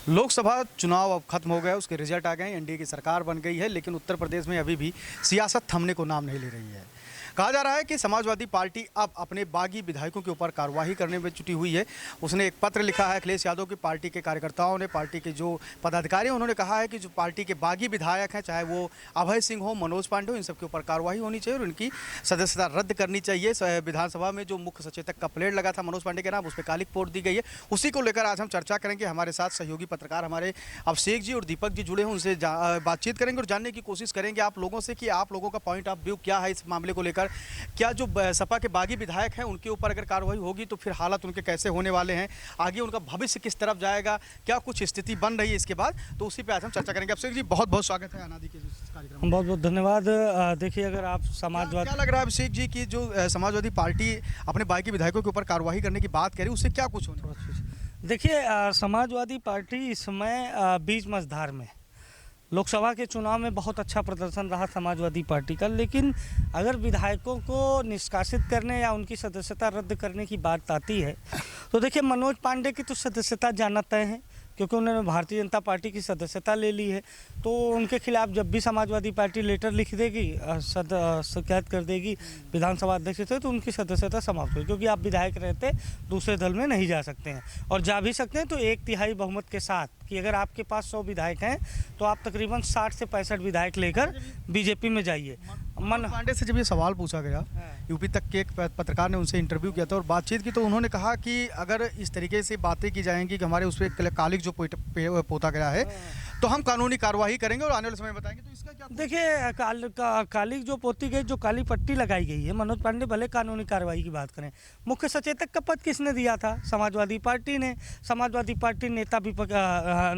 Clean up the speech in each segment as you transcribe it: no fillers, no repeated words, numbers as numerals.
लोकसभा चुनाव अब खत्म हो गया, उसके रिजल्ट आ गए, एनडीए की सरकार बन गई है, लेकिन उत्तर प्रदेश में अभी भी सियासत थमने को नाम नहीं ले रही है। कहा जा रहा है कि समाजवादी पार्टी अब अपने बागी विधायकों के ऊपर कार्रवाई करने में जुटी हुई है। उसने एक पत्र लिखा है अखिलेश यादव की पार्टी के कार्यकर्ताओं ने, पार्टी के जो पदाधिकारी हैं, उन्होंने कहा है कि जो पार्टी के बागी विधायक हैं, चाहे वो अभय सिंह हो, मनोज पांडे हो, इन सब के ऊपर कार्रवाई होनी चाहिए और इनकी सदस्यता रद्द करनी चाहिए। विधानसभा में जो मुख्य सचेतक का प्लेट लगा था मनोज पांडे के नाम, उस पर काली पोट दी गई है। उसी को लेकर आज हम चर्चा करेंगे। हमारे साथ सहयोगी पत्रकार हमारे अभिषेक जी और दीपक जी जुड़े हैं, उनसे बातचीत करेंगे और जानने की कोशिश करेंगे आप लोगों से कि आप लोगों का पॉइंट ऑफ व्यू क्या है इस मामले को लेकर। क्या जो सपा के बागी विधायक हैं उनके ऊपर अगर कार्रवाई होगी तो फिर हालात उनके कैसे होने वाले हैं, आगे उनका भविष्य किस तरफ जाएगा, क्या कुछ स्थिति बन रही है इसके बाद, तो उसी पे आज हम चर्चा करेंगे। अभिषेक जी बहुत बहुत स्वागत है अनादि के कार्यक्रम में। बहुत बहुत धन्यवाद। देखिए, अगर आप समाजवादी, क्या लग रहा है अभिषेक जी की जो समाजवादी पार्टी अपने बागी विधायकों के ऊपर कार्रवाई करने की बात करी, उससे क्या कुछ होने? देखिए, समाजवादी पार्टी इस समय बीच मझधार में, लोकसभा के चुनाव में बहुत अच्छा प्रदर्शन रहा समाजवादी पार्टी का, लेकिन अगर विधायकों को निष्कासित करने या उनकी सदस्यता रद्द करने की बात आती है तो देखिए, मनोज पांडे की तो सदस्यता जाना तय है क्योंकि उन्होंने भारतीय जनता पार्टी की सदस्यता ले ली है। तो उनके खिलाफ जब भी समाजवादी पार्टी लेटर लिख देगी, शिकायत कर देगी विधानसभा अध्यक्ष से, तो उनकी सदस्यता समाप्त होगी, क्योंकि आप विधायक रहते दूसरे दल में नहीं जा सकते हैं, और जा भी सकते हैं तो 1/3 बहुमत के साथ, कि अगर आपके पास 100 विधायक हैं तो आप तकरीबन 60 से 65 विधायक लेकर बीजेपी में जाइए। मनोज पांडे से जब ये सवाल पूछा गया, यूपी तक के एक पत्रकार ने उनसे इंटरव्यू किया था और बातचीत की, तो उन्होंने कहा कि अगर इस तरीके से बातें की जाएंगी कि हमारे उस पर कालिक जो पोता गया है तो हम कानूनी कार्रवाई करेंगे और आने वाले समय में बताएंगे, तो इसका क्या? देखिए, कालिक जो पोती गई, जो काली पट्टी लगाई गई है, मनोज पांडे भले कानूनी कार्रवाई की बात करें, मुख्य सचेतक का पद किसने दिया था? समाजवादी पार्टी ने। समाजवादी पार्टी नेता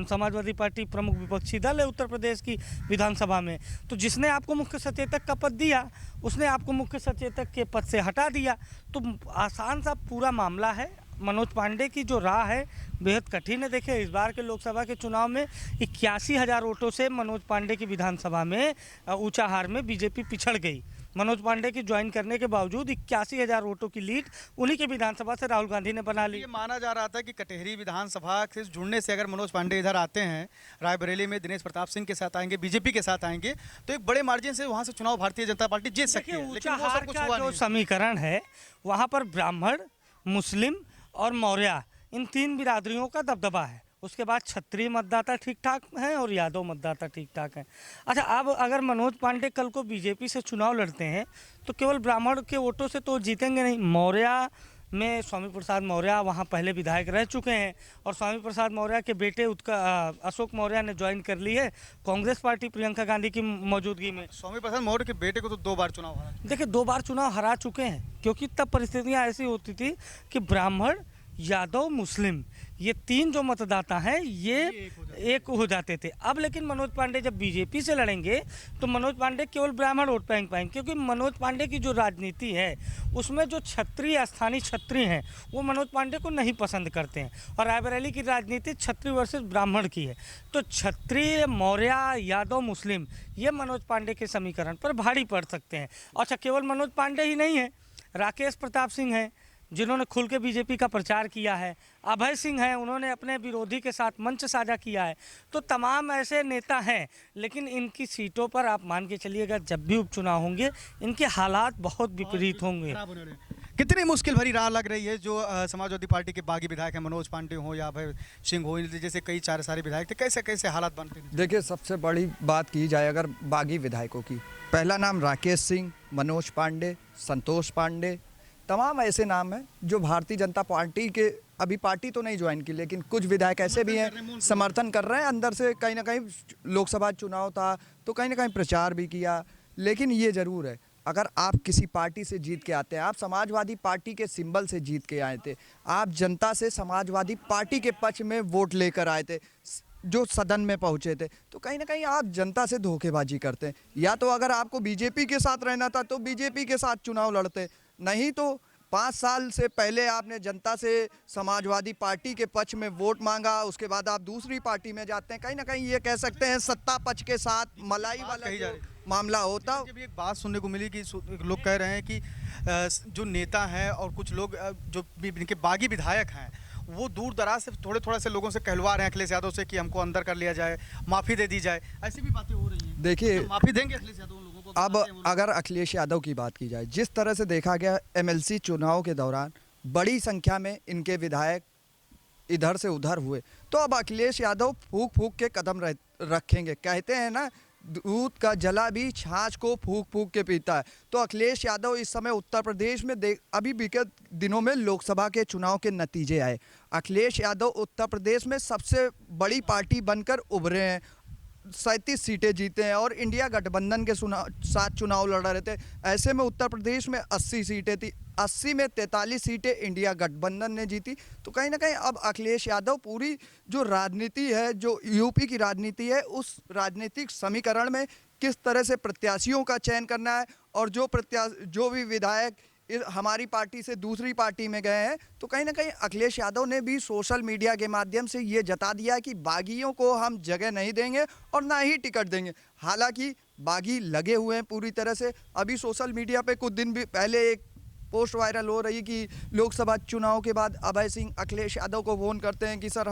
समाजवादी पार्टी प्रमुख विपक्षी दल है उत्तर प्रदेश की विधानसभा में, तो जिसने आपको मुख्य सचेतक का पद दिया उसने आपको मुख्य सचेतक के पद से हटा दिया। तो आसान सा पूरा मामला है। मनोज पांडे की जो राह है बेहद कठिन है। देखिए, इस बार के लोकसभा के चुनाव में 81,000 वोटों से मनोज पांडे की विधानसभा में ऊंचाहार में बीजेपी पिछड़ गई। मनोज पांडे की ज्वाइन करने के बावजूद 81,000 वोटों की लीड उन्हीं के विधानसभा से राहुल गांधी ने बना ली। ये माना जा रहा था कि कटेहरी विधानसभा से जुड़ने से अगर मनोज पांडे इधर आते हैं, रायबरेली में दिनेश प्रताप सिंह के साथ आएंगे, बीजेपी के साथ आएंगे, तो एक बड़े मार्जिन से वहां से चुनाव भारतीय जनता पार्टी जीत सकती है। ऊंचाहार का जो समीकरण है, वहाँ पर ब्राह्मण, मुस्लिम और मौर्य, इन 3 बिरादरियों का दबदबा है। उसके बाद क्षत्रिय मतदाता ठीक ठाक हैं और यादव मतदाता ठीक ठाक हैं। अच्छा, अब अगर मनोज पांडे कल को बीजेपी से चुनाव लड़ते हैं तो केवल ब्राह्मण के वोटों से तो जीतेंगे नहीं। मौर्य में स्वामी प्रसाद मौर्य वहाँ पहले विधायक रह चुके हैं और स्वामी प्रसाद मौर्य के बेटे अशोक मौर्य ने ज्वाइन कर ली है कांग्रेस पार्टी प्रियंका गांधी की मौजूदगी में। स्वामी प्रसाद मौर्य के बेटे को तो 2 बार चुनाव हरा। देखिए, 2 बार चुनाव हरा चुके हैं, क्योंकि तब परिस्थितियाँ ऐसी होती थी कि ब्राह्मण, यादव, मुस्लिम, ये 3 जो मतदाता हैं ये एक हो जाते थे। अब लेकिन मनोज पांडे जब बीजेपी से लड़ेंगे तो मनोज पांडे केवल ब्राह्मण वोट बैंक पाएंगे, क्योंकि मनोज पांडे की जो राजनीति है उसमें जो क्षत्रिय, स्थानीय क्षत्रिय हैं, वो मनोज पांडे को नहीं पसंद करते हैं, और रायबरेली की राजनीति क्षत्रिय वर्सेस ब्राह्मण की है। तो क्षत्रिय, मौर्य, यादव, मुस्लिम, ये मनोज पांडे के समीकरण पर भारी पड़ सकते हैं। अच्छा, केवल मनोज पांडे ही नहीं है, राकेश प्रताप सिंह हैं जिन्होंने खुल के बीजेपी का प्रचार किया है, अभय सिंह हैं, उन्होंने अपने विरोधी के साथ मंच साझा किया है। तो तमाम ऐसे नेता हैं, लेकिन इनकी सीटों पर आप मान के चलिएगा जब भी उपचुनाव होंगे इनके हालात बहुत विपरीत होंगे। कितनी मुश्किल भरी राह लग रही है जो समाजवादी पार्टी के बागी विधायक हैं, मनोज पांडे हो या अभय सिंह हो, जैसे कई सारे विधायक थे, कैसे कैसे हालात बनते हैं? देखिए, सबसे बड़ी बात की जाए अगर बागी विधायकों की, पहला नाम राकेश सिंह, मनोज पांडे, संतोष पांडे, तमाम ऐसे नाम हैं जो भारतीय जनता पार्टी के, अभी पार्टी तो नहीं ज्वाइन की, लेकिन कुछ विधायक ऐसे भी हैं समर्थन कर रहे हैं। अंदर से कहीं ना कहीं लोकसभा चुनाव था तो कहीं ना कहीं प्रचार भी किया। लेकिन ये ज़रूर है, अगर आप किसी पार्टी से जीत के आते हैं, आप समाजवादी पार्टी के सिंबल से जीत के आए थे, आप जनता से समाजवादी पार्टी के पक्ष में वोट लेकर आए थे, जो सदन में पहुंचे थे, तो कहीं ना कहीं आप जनता से धोखेबाजी करते हैं। या तो अगर आपको बीजेपी के साथ रहना था तो बीजेपी के साथ चुनाव लड़ते, नहीं तो 5 साल से पहले आपने जनता से समाजवादी पार्टी के पक्ष में वोट मांगा, उसके बाद आप दूसरी पार्टी में जाते हैं। कहीं ना कहीं ये कह सकते हैं सत्ता पक्ष के साथ मलाई वाला मामला होता। जब एक बात सुनने को मिली कि लोग कह रहे हैं कि जो नेता हैं और कुछ लोग जो इनके बागी विधायक हैं वो दूर दराज से थोड़े से लोगों से कहलवा रहे हैं अखिलेश यादव से कि हमको अंदर कर लिया जाए, माफ़ी दे दी जाए, ऐसी भी बातें हो रही हैं। देखिए, तो माफ़ी देंगे अखिलेश यादव उन लोगों को? अब अगर अखिलेश यादव की बात की जाए, जिस तरह से देखा गया एमएलसी चुनाव के दौरान बड़ी संख्या में इनके विधायक इधर से उधर हुए, तो अब अखिलेश यादव फूक फूक के कदम रखेंगे। कहते हैं ना, दूध का जला भी छाछ को फूक फूक के पीता है। तो अखिलेश यादव इस समय उत्तर प्रदेश में अभी बीते दिनों में लोकसभा के चुनाव के नतीजे आए। अखिलेश यादव उत्तर प्रदेश में सबसे बड़ी पार्टी बनकर उभरे हैं, 37 सीटें जीते हैं और इंडिया गठबंधन के साथ चुनाव लड़ रहे थे। ऐसे में उत्तर प्रदेश में 80 सीटें थी, 80 में 43 सीटें इंडिया गठबंधन ने जीती। तो कहीं ना कहीं अब अखिलेश यादव पूरी जो राजनीति है, जो यूपी की राजनीति है, उस राजनीतिक समीकरण में किस तरह से प्रत्याशियों का चयन करना है, और जो भी विधायक हमारी पार्टी से दूसरी पार्टी में गए हैं, तो कहीं ना कहीं अखिलेश यादव ने भी सोशल मीडिया के माध्यम से ये जता दिया कि बागियों को हम जगह नहीं देंगे और ना ही टिकट देंगे। हालांकि बागी लगे हुए हैं पूरी तरह से। अभी सोशल मीडिया पे कुछ दिन भी पहले एक पोस्ट वायरल हो रही कि लोकसभा चुनाव के बाद अभय सिंह अखिलेश यादव को फोन करते हैं कि सर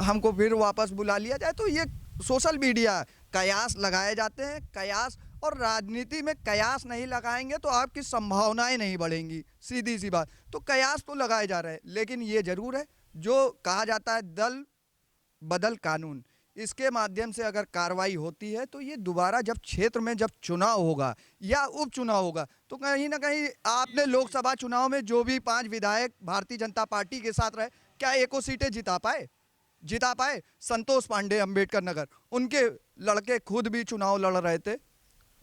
हमको फिर वापस बुला लिया जाए। तो ये सोशल मीडिया, कयास लगाए जाते हैं, कयास, और राजनीति में कयास नहीं लगाएंगे तो आपकी संभावनाएं नहीं बढ़ेंगी, सीधी सी बात। तो कयास तो लगाए जा रहे हैं, लेकिन ये जरूर है जो कहा जाता है दल बदल कानून, इसके माध्यम से अगर कार्रवाई होती है तो ये दोबारा जब क्षेत्र में जब चुनाव होगा या उपचुनाव होगा, तो कहीं ना कहीं आपने लोकसभा चुनाव में जो भी 5 विधायक भारतीय जनता पार्टी के साथ रहे, क्या एको सीटें जिता पाए? संतोष पांडे अम्बेडकर नगर, उनके लड़के खुद भी चुनाव लड़ रहे थे,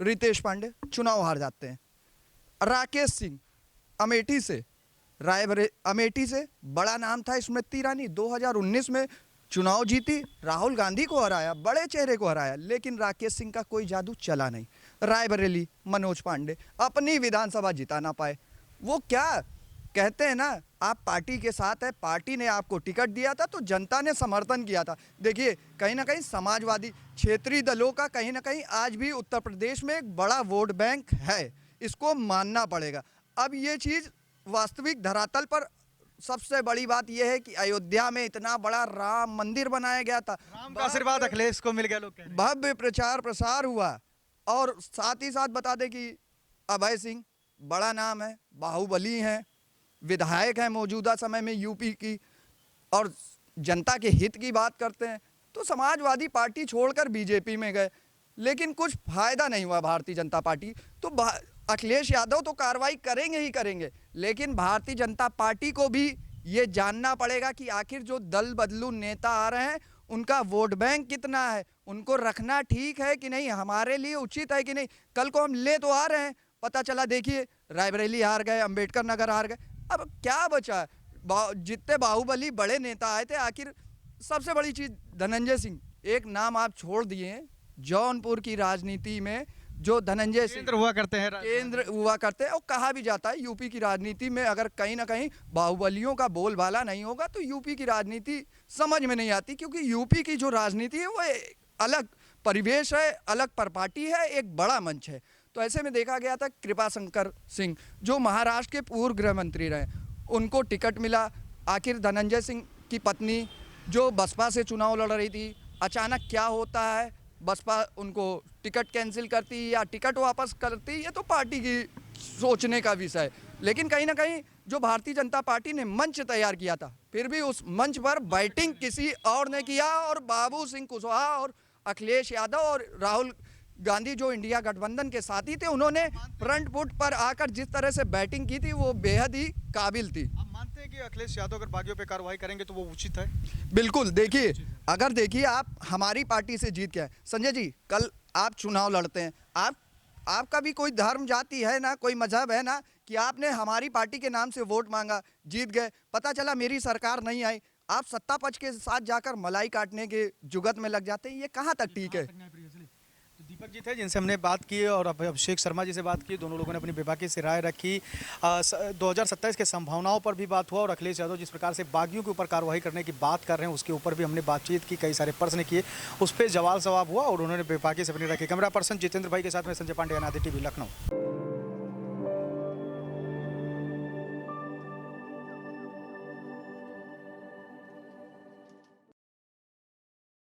रितेश पांडे चुनाव हार जाते हैं। राकेश सिंह अमेठी से बड़ा नाम था स्मृति ईरानी, 2019 में चुनाव जीती, राहुल गांधी को हराया, बड़े चेहरे को हराया, लेकिन राकेश सिंह का कोई जादू चला नहीं। रायबरेली मनोज पांडे अपनी विधानसभा जिता ना पाए। वो क्या कहते हैं ना, आप पार्टी के साथ है, पार्टी ने आपको टिकट दिया था तो जनता ने समर्थन किया था। देखिए, कहीं ना कहीं समाजवादी क्षेत्रीय दलों का कहीं ना कहीं आज भी उत्तर प्रदेश में एक बड़ा वोट बैंक है, इसको मानना पड़ेगा। अब ये चीज़ वास्तविक धरातल पर सबसे बड़ी बात यह है कि अयोध्या में इतना बड़ा राम मंदिर बनाया गया था, राम का आशीर्वाद अखिलेश को मिल गया, लोग कह रहे हैं। भव्य प्रचार प्रसार हुआ, और साथ ही साथ बता दें कि अभय सिंह बड़ा नाम है, बाहुबली हैं, विधायक हैं मौजूदा समय में यूपी की, और जनता के हित की बात करते हैं। तो समाजवादी पार्टी छोड़कर बीजेपी में गए, लेकिन कुछ फायदा नहीं हुआ भारतीय जनता पार्टी। तो अखिलेश यादव तो कार्रवाई करेंगे ही करेंगे, लेकिन भारतीय जनता पार्टी को भी ये जानना पड़ेगा कि आखिर जो दल बदलू नेता आ रहे हैं उनका वोट बैंक कितना है, उनको रखना ठीक है कि नहीं, हमारे लिए उचित है कि नहीं। कल को हम ले तो आ रहे हैं, पता चला देखिए रायबरेली हार गए, अम्बेडकर नगर हार गए, अब क्या बचा? जितने बाहुबली बड़े नेता आए थे, आखिर सबसे बड़ी चीज़ धनंजय सिंह, एक नाम आप छोड़ दिए जौनपुर की राजनीति में, जो धनंजय सिंह केंद्र हुआ करते हैं, और कहा भी जाता है यूपी की राजनीति में अगर कहीं ना कहीं बाहुबलियों का बोलबाला नहीं होगा तो यूपी की राजनीति समझ में नहीं आती, क्योंकि यूपी की जो राजनीति है वो अलग परिवेश है, अलग परपाटी है, एक बड़ा मंच है। तो ऐसे में देखा गया था कृपाशंकर सिंह जो महाराष्ट्र के पूर्व गृह मंत्री रहे, उनको टिकट मिला। आखिर धनंजय सिंह की पत्नी जो बसपा से चुनाव लड़ रही थी, अचानक क्या होता है, बसपा उनको टिकट कैंसिल करती या टिकट वापस करती, ये तो पार्टी की सोचने का विषय है। लेकिन कहीं ना कहीं जो भारतीय जनता पार्टी ने मंच तैयार किया था, फिर भी उस मंच पर बैटिंग किसी और ने किया, और बाबू सिंह कुशवाहा और अखिलेश यादव और राहुल गांधी जो इंडिया गठबंधन के साथी थे, उन्होंने फ्रंट फुट पर आकर जिस तरह से बैटिंग की थी वो बेहद ही काबिल थी। आप मानते हैं कि अखिलेश यादव अगर बागियों पे कार्रवाई करेंगे तो वो उचित है? बिल्कुल। देखिए, अगर देखिए आप हमारी पार्टी से जीत गए, संजय जी कल आप चुनाव लड़ते हैं, आपका भी कोई धर्म जाति है ना, कोई मजहब है ना, कि आपने हमारी पार्टी के नाम से वोट मांगा, जीत गए, पता चला मेरी सरकार नहीं आई, आप सत्ता पक्ष के साथ जाकर मलाई काटने के जुगत में लग जाते हैं, ये कहाँ तक ठीक है? तो दीपक जी थे जिनसे हमने बात की, और अभिषेक शर्मा जी से बात की, दोनों लोगों ने अपनी बेबाकी से राय रखी। 2027 के संभावनाओं पर भी बात हुआ, और अखिलेश यादव जिस प्रकार से बागियों के ऊपर कार्रवाई करने की बात कर रहे हैं उसके ऊपर भी हमने बातचीत की, कई सारे प्रश्न किए, उस पर जवाब सवाब हुआ और उन्होंने बेबाकी से अपनी रखी। कैमरा पर्सन जितेंद्र भाई के साथ में संजय पांडे, अनादि टीवी, लखनऊ।